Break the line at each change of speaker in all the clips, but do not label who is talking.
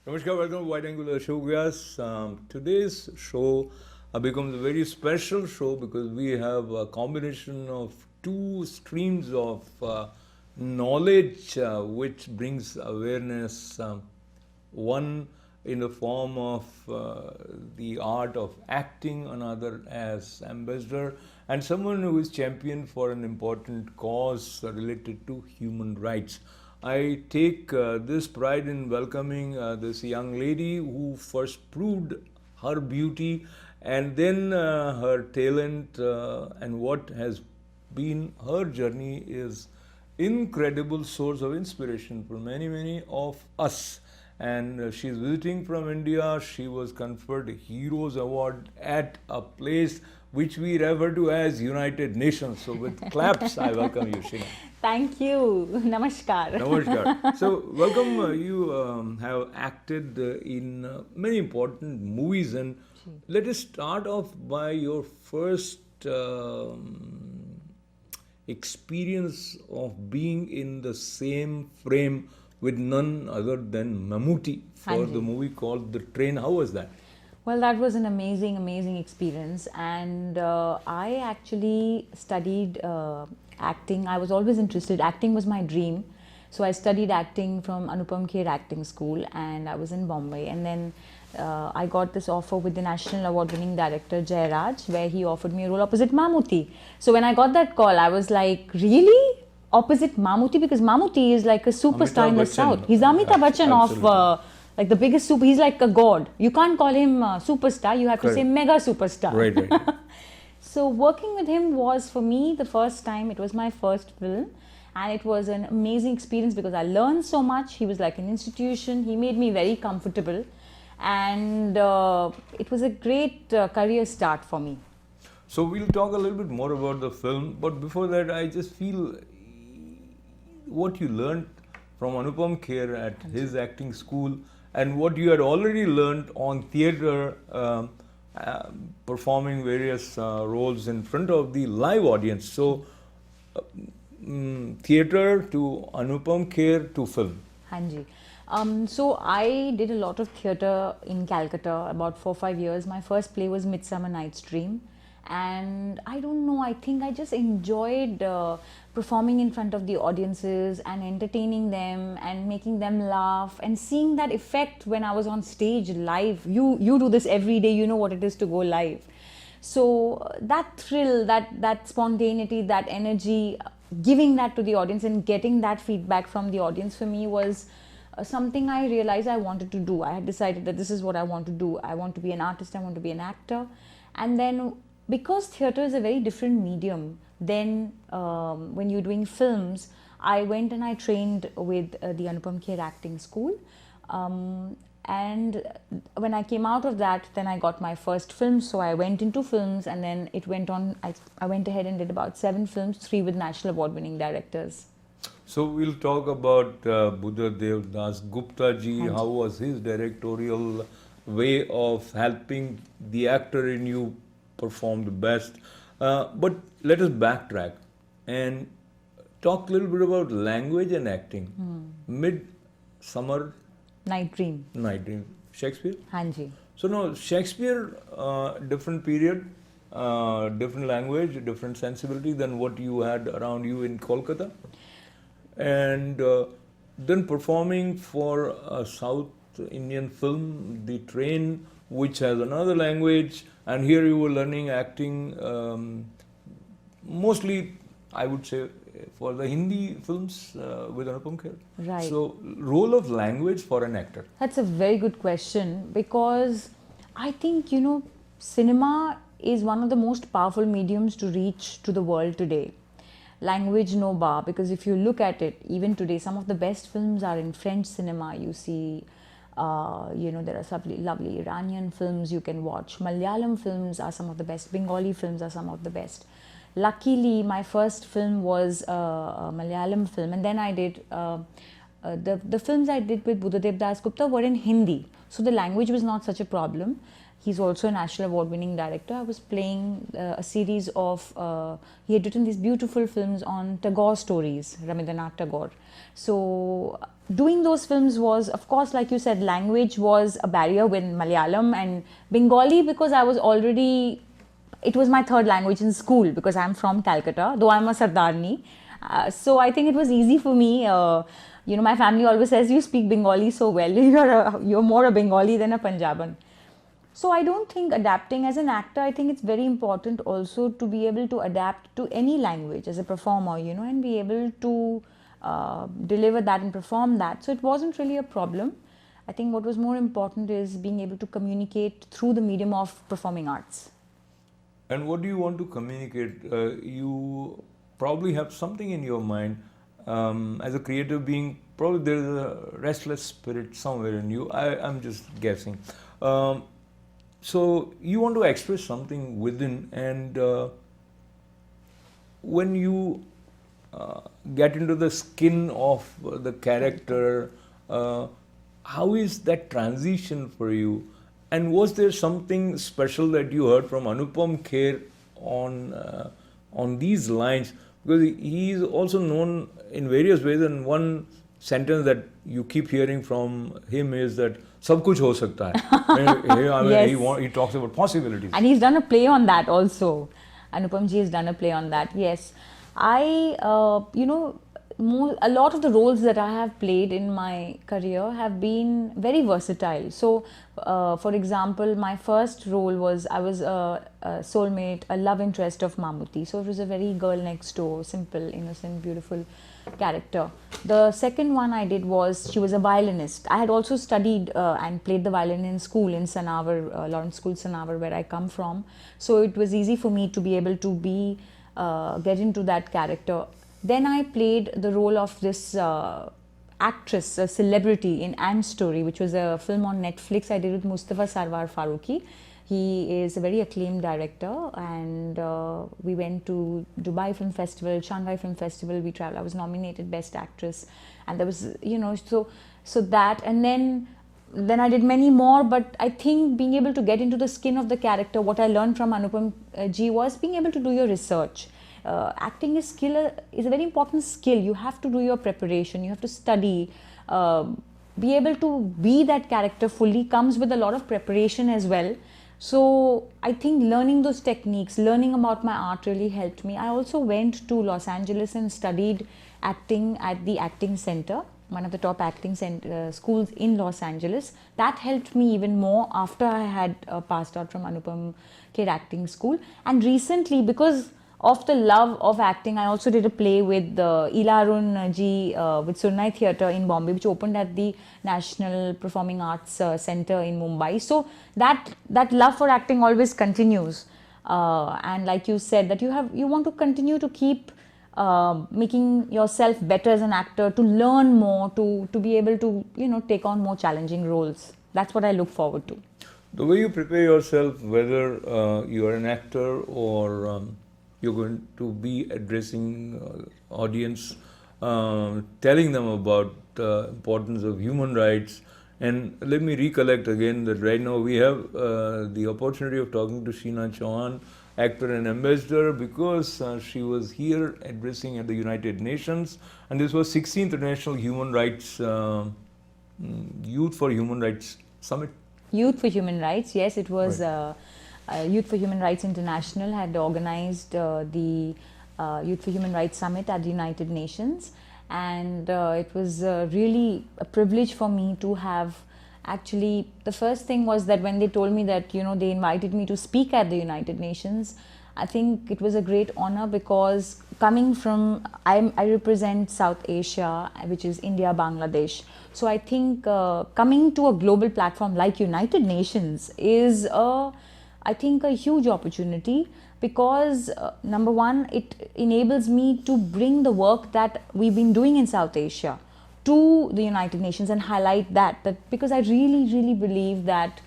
Namaskar, welcome to Wide Angle Ashok Vyas. Today's show becomes a very special show because we have a combination of two streams of knowledge which brings awareness. One in the form of the art of acting, another as ambassador, and someone who is champion for an important cause related to human rights. I take this pride in welcoming this young lady who first proved her beauty and then her talent, and what has been her journey is incredible source of inspiration for many of us. And she's visiting from India. She was conferred Heroes Award at a place which we refer to as United Nations. So with claps, I welcome you, Sheena.
Thank you. Namaskar.
Namaskar. So, welcome. You have acted in many important movies, and let us start off by your first experience of being in the same frame with none other than Mammootty for the movie called The Train. How was that?
Well, that was an amazing experience, and I actually studied acting. I was always interested. Acting was my dream. So I studied acting from Anupam Kher Acting School, and I was in Bombay. And then I got this offer with the National Award-winning director Jairaj, where he offered me a role opposite Mammootty. So when I got that call, I was like, really? Opposite Mammootty? Because Mammootty is like a superstar in the South. He's Amitabh Bachchan of like the biggest super. He's like a god. You can't call him superstar. You have to say mega superstar.
Right.
So working with him was for me the first time. It was my first film, and it was an amazing experience because I learned so much. He was like an institution. He made me very comfortable, and it was a great career start for me.
So we'll talk a little bit more about the film, but before that, I just feel what you learned from Anupam Kher at his acting school and what you had already learned on theatre, performing various roles in front of the live audience. So, theatre to Anupam Kher to film.
Hanji. So I did a lot of theatre in Calcutta, about 4-5 years. My first play was Midsummer Night's Dream. And I don't know, I think I just enjoyed performing in front of the audiences and entertaining them and making them laugh and seeing that effect when I was on stage live. You do this every day, you know what it is to go live. So that thrill, that spontaneity, that energy, giving that to the audience and getting that feedback from the audience for me was something I realized I wanted to do. I had decided that this is what I want to do. I want to be an artist, I want to be an actor. And then because theatre is a very different medium than when you're doing films, I went and I trained with the Anupam Kher Acting School. And when I came out of that, then I got my first film. So I went into films, and then it went on. I went ahead and did about 7 films, 3 with National Award-winning directors.
So we'll talk about Buddha Dev Das Gupta ji. How was his directorial way of helping the actor in you perform the best? But let us backtrack and talk a little bit about language and acting. Midsummer
Night Dream.
Shakespeare?
Hanji.
So now Shakespeare, different period, different language, different sensibility than what you had around you in Kolkata. And then performing for a South Indian film, The Train, which has another language, and here you were learning acting, mostly I would say for the Hindi films with Anupam Kher.
Right.
So, role of language for an actor?
That's a very good question, because I think, cinema is one of the most powerful mediums to reach to the world today. Language no bar, because if you look at it, even today, some of the best films are in French cinema. You see, there are some lovely Iranian films you can watch. Malayalam films are some of the best. Bengali films are some of the best. Luckily, my first film was a Malayalam film, and then I did the films I did with Buddha Dev Das Gupta were in Hindi, so the language was not such a problem. He's also a National Award-winning director. I was playing a series of, he had written these beautiful films on Tagore stories, Rabindranath Tagore. So doing those films was, of course, like you said, language was a barrier with Malayalam and Bengali, because I was already, it was my third language in school because I'm from Calcutta, though I'm a Sardarni. So I think it was easy for me. My family always says, you speak Bengali so well. You're more a Bengali than a Punjaban. So I don't think adapting as an actor, I think it's very important also to be able to adapt to any language as a performer, and be able to deliver that and perform that. So it wasn't really a problem. I think what was more important is being able to communicate through the medium of performing arts.
And what do you want to communicate? You probably have something in your mind. As a creative being, probably there is a restless spirit somewhere in you. I'm just guessing. So you want to express something within, and when you get into the skin of the character, how is that transition for you? And was there something special that you heard from Anupam Kher on these lines? Because he is also known in various ways, and one sentence that you keep hearing from him is that "Sab kuch ho sakta hai."
Yes.
He talks about possibilities.
And he's done a play on that also. Anupam ji has done a play on that. Yes, a lot of the roles that I have played in my career have been very versatile. So, for example, my first role was, I was a soulmate, a love interest of Mammootty. So it was a very girl next door, simple, innocent, beautiful character. The second one I did was, she was a violinist. I had also studied and played the violin in school in Sanawar, Lawrence School, Sanawar, where I come from. So it was easy for me to be able to get into that character. Then I played the role of this actress, a celebrity in Anne's Story, which was a film on Netflix I did with Mustafa Sarwar Farooqi. He is a very acclaimed director, and we went to Dubai Film Festival, Shanghai Film Festival. We traveled. I was nominated Best Actress, and there was, so that, and then I did many more. But I think being able to get into the skin of the character, what I learned from Anupam ji was being able to do your research. Acting is a very important skill. You have to do your preparation, you have to study, be able to be that character fully comes with a lot of preparation as well. So I think learning those techniques, learning about my art really helped me. I also went to Los Angeles and studied acting at the Acting Center, one of the top acting schools in Los Angeles. That helped me even more after I had passed out from Anupam Kher Acting School. And recently, because of the love of acting, I also did a play with Ila Arun ji with Surnai Theatre in Bombay, which opened at the National Performing Arts Centre in Mumbai. So that love for acting always continues. And like you said, that you want to continue to keep making yourself better as an actor, to learn more, to be able to take on more challenging roles. That's what I look forward to.
The way you prepare yourself, whether you are an actor or you're going to be addressing audience, telling them about the importance of human rights. And let me recollect again that right now we have the opportunity of talking to Sheena Chohan, actor and ambassador, because she was here addressing at the United Nations, and this was 16th International Human Rights Youth for Human Rights Summit.
Youth for Human Rights, yes, it was.
Right.
Youth for Human Rights International had organized the Youth for Human Rights Summit at the United Nations, and it was really a privilege for me to have. Actually, the first thing was that when they told me that they invited me to speak at the United Nations, I think it was a great honor, because coming from, I represent South Asia, which is India, Bangladesh. So I think coming to a global platform like United Nations is I think a huge opportunity, because number one, it enables me to bring the work that we've been doing in South Asia to the United Nations and highlight that because I really believe that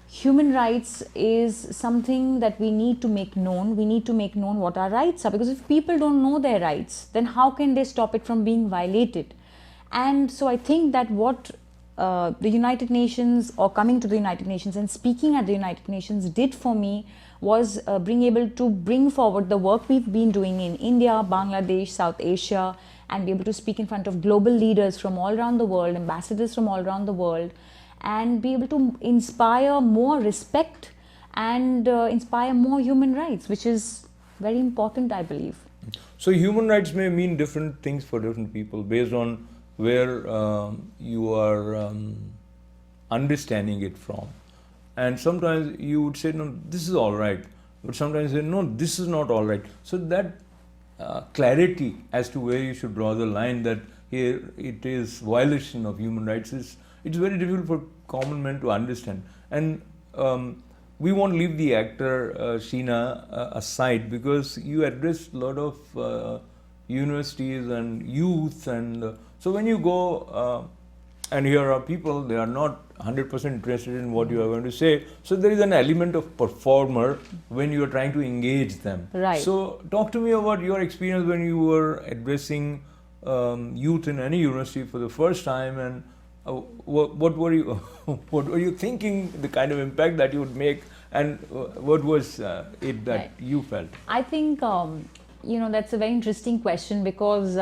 human rights is something that we need to make known. We need to make known what our rights are, because if people don't know their rights, then how can they stop it from being violated? And so I think that what the United Nations, or coming to the United Nations and speaking at the United Nations, did for me was being able to bring forward the work we've been doing in India, Bangladesh, South Asia, and be able to speak in front of global leaders from all around the world, ambassadors from all around the world, and be able to inspire more respect and inspire more human rights, which is very important, I believe.
So human rights may mean different things for different people based on where you are understanding it from. And sometimes you would say, no, this is all right. But sometimes you say, no, this is not all right. So that clarity as to where you should draw the line, that here it is violation of human rights, it's very difficult for common men to understand. And we won't leave the actor Sheena aside, because you address a lot of universities and youth, and so when you go and here are people, they are not 100% interested in what you are going to say, so there is an element of performer when you are trying to engage them.
Right.
So talk to me about your experience when you were addressing youth in any university for the first time, and what were you what were you thinking, the kind of impact that you would make, and what was it that
Right.
you felt?
I think that's a very interesting question, because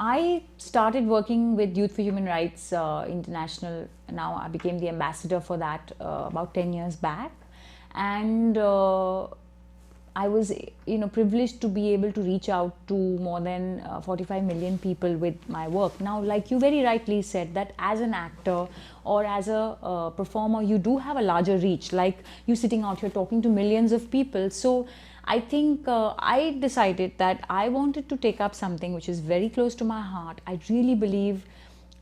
I started working with Youth for Human Rights International. Now I became the ambassador for that about 10 years back, and I was privileged to be able to reach out to more than 45 million people with my work. Now, like you very rightly said, that as an actor or as a performer, you do have a larger reach, like you sitting out here talking to millions of people. So I think I decided that I wanted to take up something which is very close to my heart. I really believe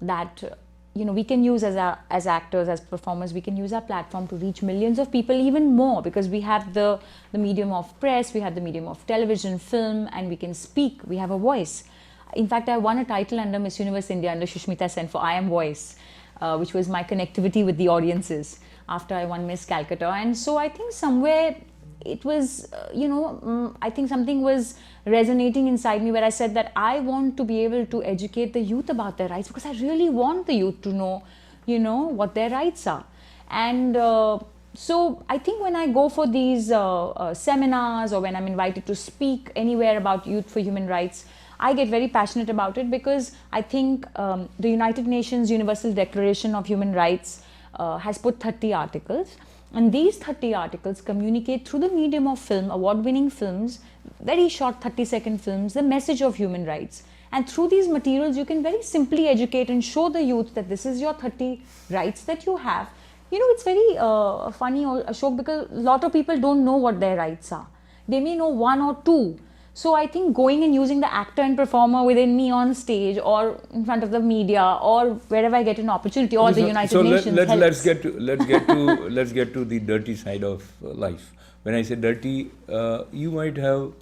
that we can use as actors, as performers, we can use our platform to reach millions of people, even more, because we have the medium of press, we have the medium of television, film, and we can speak, we have a voice. In fact, I won a title under Miss Universe India under Shushmita Sen for I Am Voice, which was my connectivity with the audiences after I won Miss Calcutta. And so I think somewhere it was, I think something was resonating inside me, where I said that I want to be able to educate the youth about their rights, because I really want the youth to know, what their rights are. And so I think when I go for these seminars, or when I'm invited to speak anywhere about Youth for Human Rights, I get very passionate about it, because I think the United Nations Universal Declaration of Human Rights has put 30 articles. And these 30 articles communicate through the medium of film, award-winning films, very short 30-second films, the message of human rights. And through these materials, you can very simply educate and show the youth that this is your 30 rights that you have. It's very funny, Ashok, because a lot of people don't know what their rights are. They may know one or two. So I think going and using the actor and performer within me on stage, or in front of the media, or wherever I get an opportunity, or the United Nations helps.
Let's get to the dirty side of life. When I say dirty, you might have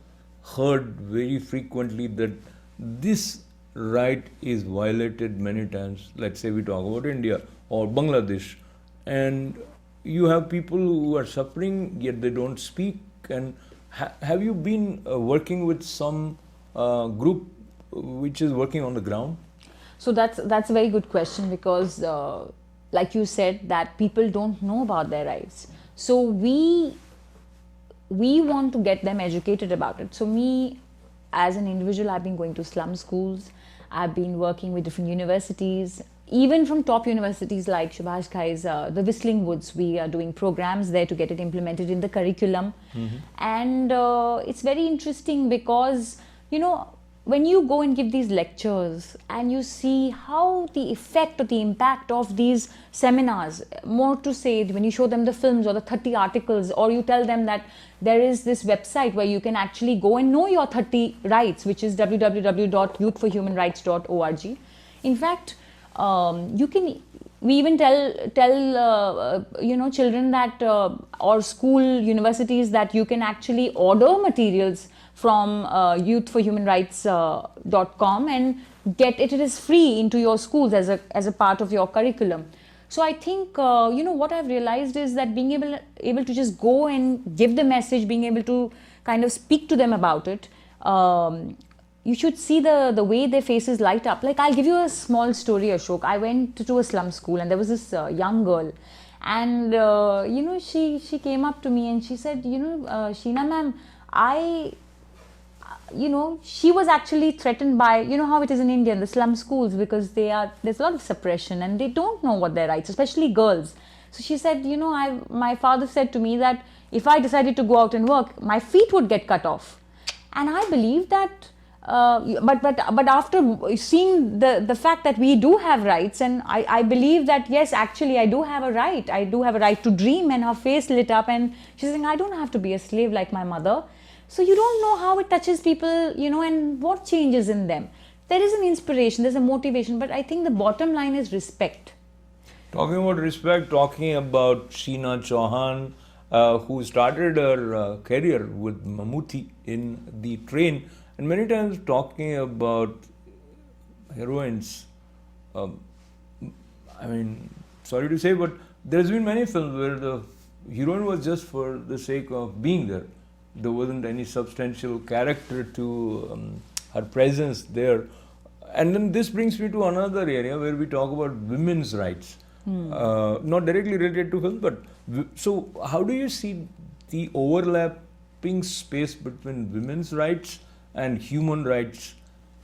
heard very frequently that this right is violated many times. Let's say we talk about India or Bangladesh, and you have people who are suffering, yet they don't speak. And have you been working with some group which is working on the ground?
So that's a very good question, because like you said, that people don't know about their rights. So we want to get them educated about it. So me, as an individual, I've been going to slum schools, I've been working with different universities, even from top universities like Subhash Ghai's the Whistling Woods. We are doing programs there to get it implemented in the curriculum. Mm-hmm. And it's very interesting, because when you go and give these lectures and you see how the effect or the impact of these seminars, more to say, when you show them the films or the 30 articles, or you tell them that there is this website where you can actually go and know your 30 rights, which is www.youthforhumanrights.org. In fact, we even tell children that or school universities that you can actually order materials from youthforhumanrights.com and get it. It is free into your schools as a part of your curriculum. So I think what I've realized is that being able to just go and give the message, being able to kind of speak to them about it, you should see the way their faces light up. Like, I'll give you a small story, Ashok. I went to a slum school, and there was this young girl, and she came up to me and she said, Sheena ma'am, she was actually threatened by, how it is in India, in the slum schools, because there's a lot of suppression and they don't know what their rights, especially girls. So she said, my father said to me that if I decided to go out and work, my feet would get cut off. And I believe that, but after seeing the fact that we do have rights, and I believe that yes, actually I do have a right. I do have a right to dream. And her face lit up, and she's saying, I don't have to be a slave like my mother. So you don't know how it touches people, and what changes in them. There is an inspiration, there's a motivation, but I think the bottom line is respect.
Talking about respect, talking about Sheena Chohan, who started her career with Mammootty in the train, and many times talking about heroines. I mean, sorry to say, but there's been many films where the heroine was just for the sake of being there. There wasn't any substantial character to her presence there. And then this brings me to another area where we talk about women's rights. Not directly related to film, but so how do you see the overlapping space between women's rights and human rights?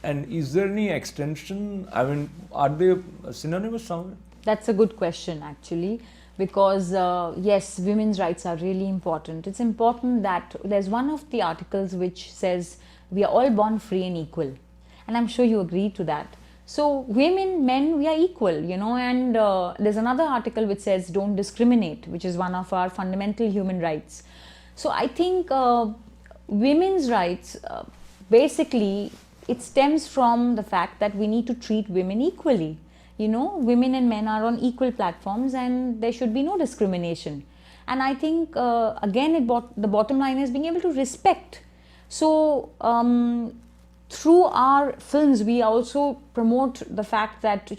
And is there any extension? I mean, are they synonymous somewhere?
That's a good question, actually, because yes, women's rights are really important. It's important that there's one of the articles which says we are all born free and equal, and I'm sure you agree to that. So women, men, we are equal, and there's another article which says don't discriminate, which is one of our fundamental human rights. So I think women's rights, basically, it stems from the fact that we need to treat women equally. Women and men are on equal platforms and there should be no discrimination. And I think, again, the bottom line is being able to respect. So, through our films, we also promote the fact that,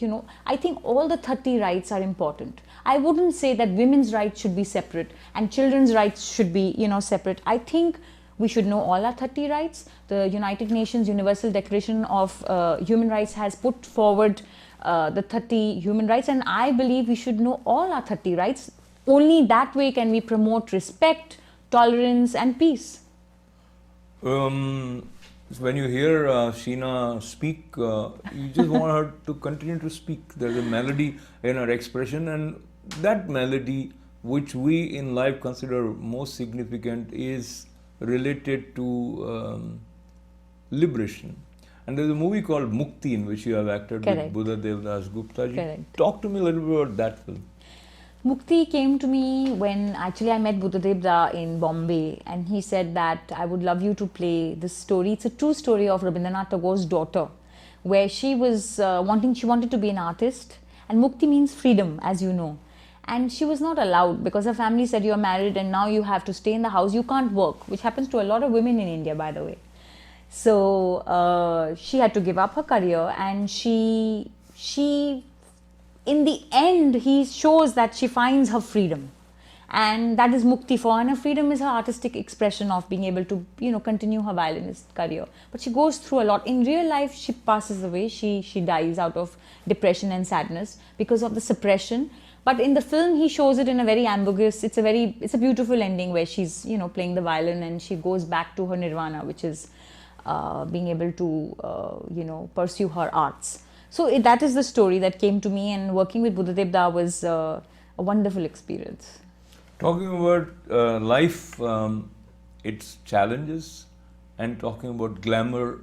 I think all the 30 rights are important. I wouldn't say that women's rights should be separate and children's rights should be, separate. I think we should know all our 30 rights. The United Nations Universal Declaration of Human Rights has put forward the 30 human rights, and I believe we should know all our 30 rights. Only that way can we promote respect, tolerance and peace.
When you hear Sheena speak, you just want her to continue to speak. There's a melody in her expression, and that melody, which we in life consider most significant, is related to liberation. And there's a movie called Mukti in which you have acted
Correct.
with Buddha Das Gupta ji.
Correct.
Talk to me a little bit about that film.
Mukti came to me when actually I met Buddhadev Da in Bombay, and he said that I would love you to play this story. It's a true story of Rabindranath Tagore's daughter, where she was she wanted to be an artist, and Mukti means freedom, as you know. And she was not allowed because her family said, you're married and now you have to stay in the house, you can't work, which happens to a lot of women in India, by the way. So she had to give up her career, and she in the end, he shows that she finds her freedom, and that is Mukti for her. And her freedom is her artistic expression of being able to, continue her violinist career. But she goes through a lot. In real life, she passes away. She dies out of depression and sadness because of the suppression. But in the film, he shows it in a very ambiguous. It's a beautiful ending where she's, playing the violin and she goes back to her nirvana, which is being able to, pursue her arts. So that is the story that came to me, and working with Buddhadev Da was a wonderful experience.
Talking about life, its challenges, and talking about glamour,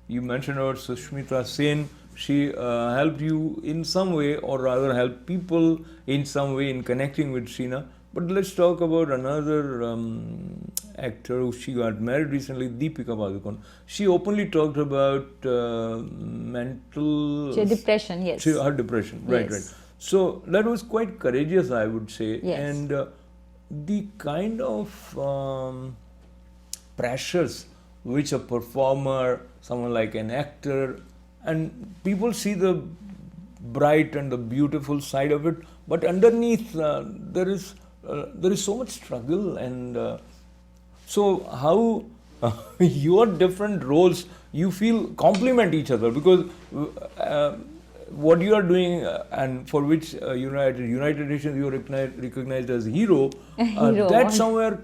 you mentioned about Sushmita Sen. She helped you in some way, or rather helped people in some way in connecting with Sheena. But let's talk about another actor who she got married recently, Deepika Padukone. She openly talked about mental...
depression, yes.
Her depression, right, right. So that was quite courageous, I would say.
Yes.
And the kind of pressures which a performer, someone like an actor, and people see the bright and the beautiful side of it, but underneath there is so much struggle. And so how your different roles, you feel complement each other, because what you are doing and for which United Nations you are recognized as hero,
Hero
that
award.
somewhere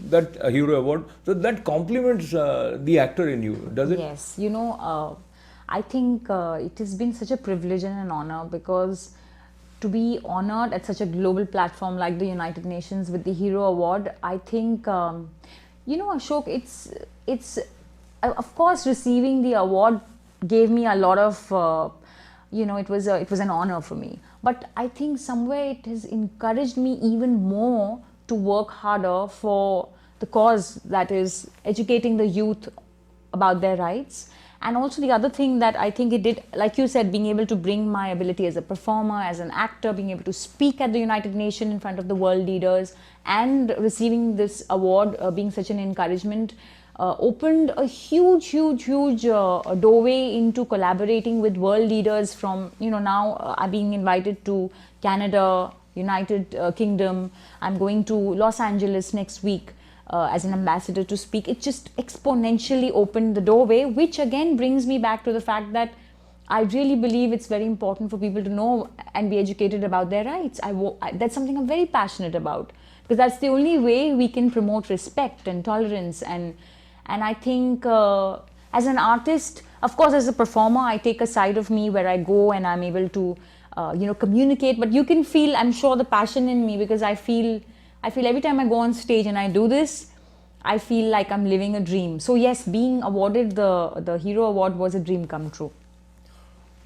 that hero award, so that complements the actor in you, does it?
Yes, I think it has been such a privilege and an honor, because to be honored at such a global platform like the United Nations with the Hero Award, I think, Ashok, it's of course receiving the award gave me a lot of, it was an honor for me. But I think somewhere it has encouraged me even more to work harder for the cause, that is educating the youth about their rights. And also the other thing that I think it did, like you said, being able to bring my ability as a performer, as an actor, being able to speak at the United Nations in front of the world leaders, and receiving this award being such an encouragement, opened a huge doorway into collaborating with world leaders from, now I'm being invited to Canada, United Kingdom. I'm going to Los Angeles next week as an ambassador to speak. It just exponentially opened the doorway, which again brings me back to the fact that I really believe it's very important for people to know and be educated about their rights. That's something I'm very passionate about, because that's the only way we can promote respect and tolerance. And I think as an artist, of course, as a performer, I take a side of me where I go and I'm able to communicate. But you can feel, I'm sure, the passion in me, because I feel every time I go on stage and I do this, I feel like I'm living a dream. So yes, being awarded the Hero Award was a dream come true.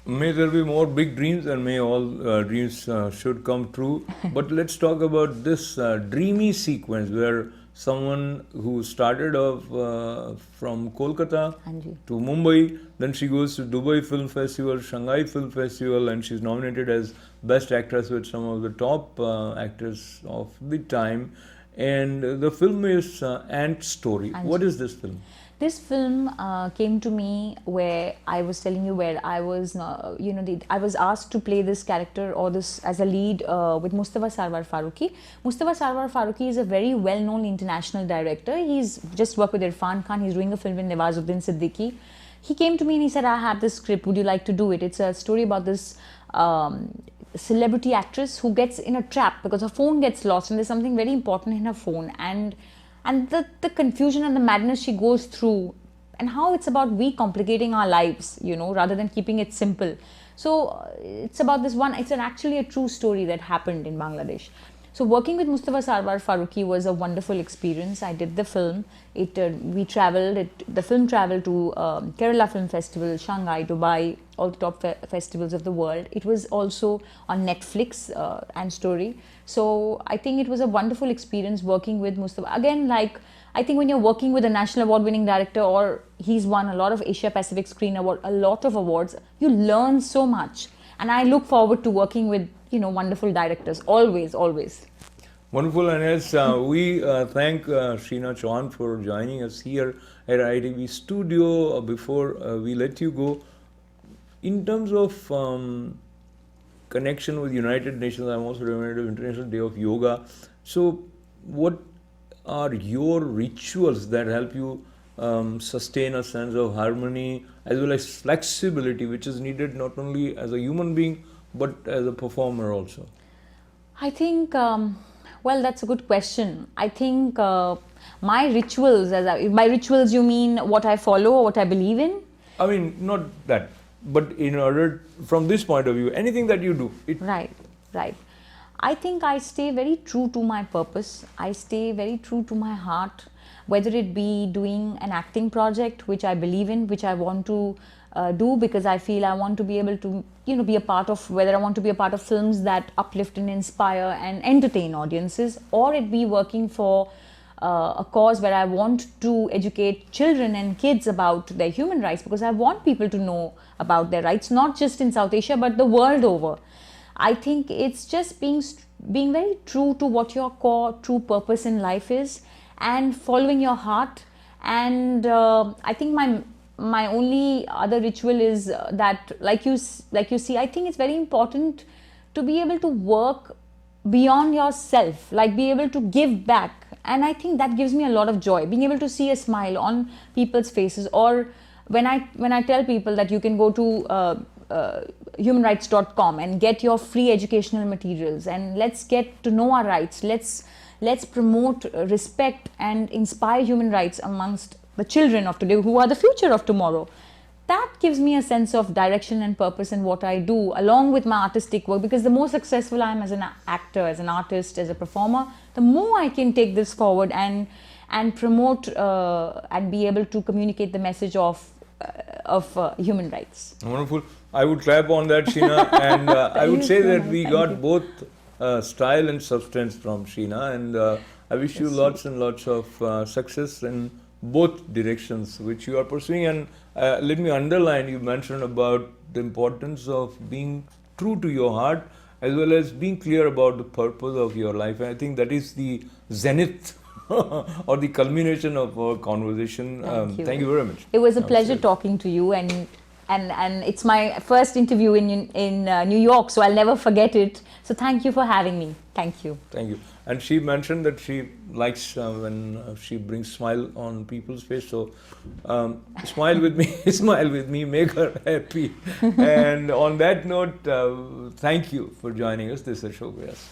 May there be more big dreams, and may all dreams should come true. But let's talk about this dreamy sequence where someone who started off from Kolkata
Anji.
to Mumbai, then she goes to Dubai Film Festival, Shanghai Film Festival, and she's nominated as Best Actress with some of the top actors of the time. And the film is Ant Story.
Anji.
What is this film?
This film came to me where I was telling you, where I was, I was asked to play this character, or this as a lead with Mustafa Sarwar Farooqi. Mustafa Sarwar Farooqi is a very well-known international director. He's just worked with Irfan Khan. He's doing a film with Nawazuddin Siddiqui. He came to me and he said, I have this script. Would you like to do it? It's a story about this celebrity actress who gets in a trap because her phone gets lost and there's something very important in her phone. And the confusion and the madness she goes through, and how it's about we complicating our lives, rather than keeping it simple. So it's about this one, it's actually a true story that happened in Bangladesh. So working with Mustafa Sarwar Farooqi was a wonderful experience. I did the film. The film traveled to Kerala Film Festival, Shanghai, Dubai, all the top festivals of the world. It was also on Netflix and Story. So I think it was a wonderful experience working with Mustafa. Again, I think when you're working with a national award-winning director, or he's won a lot of Asia Pacific Screen Award, a lot of awards, you learn so much. And I look forward to working with wonderful directors, always.
Wonderful, and yes, we thank Sheena Chohan for joining us here at ITV studio. Before we let you go, in terms of connection with United Nations, I'm also reminded of International Day of Yoga. So, what are your rituals that help you sustain a sense of harmony as well as flexibility, which is needed not only as a human being but as a performer also?
I think, well, that's a good question. I think my rituals, by rituals you mean what I follow or what I believe in?
I mean, not that, but in order, from this point of view, anything that you do.
Right. I think I stay very true to my purpose. I stay very true to my heart, whether it be doing an acting project, which I believe in, which I want to do because I feel I want to be able to, be a part of, whether I want to be a part of films that uplift and inspire and entertain audiences, or it be working for a cause where I want to educate children and kids about their human rights, because I want people to know about their rights, not just in South Asia, but the world over. I think it's just being very true to what your core true purpose in life is, and following your heart. And I think my only other ritual is that, like you see, I think it's very important to be able to work beyond yourself, be able to give back. And I think that gives me a lot of joy, being able to see a smile on people's faces. Or when I tell people that you can go to humanrights.com and get your free educational materials, and let's get to know our rights. Let's promote respect and inspire human rights amongst the children of today, who are the future of tomorrow. That gives me a sense of direction and purpose in what I do, along with my artistic work, because the more successful I am as an actor, as an artist, as a performer, the more I can take this forward and promote and be able to communicate the message of human rights.
Wonderful. I would clap on that, Sheena, and I would say that we got both style and substance from Sheena, and I wish you lots and lots of success in both directions which you are pursuing. And let me underline, you mentioned about the importance of being true to your heart as well as being clear about the purpose of your life. And I think that is the zenith or the culmination of our conversation. Thank you very much.
It was a pleasure talking to you, and it's my first interview in New York, so I'll never forget it. So thank you for having me. Thank you.
Thank you. And she mentioned that she likes when she brings smile on people's face. So smile with me, smile with me, make her happy. And on that note, thank you for joining us. This is Ashok Vyas.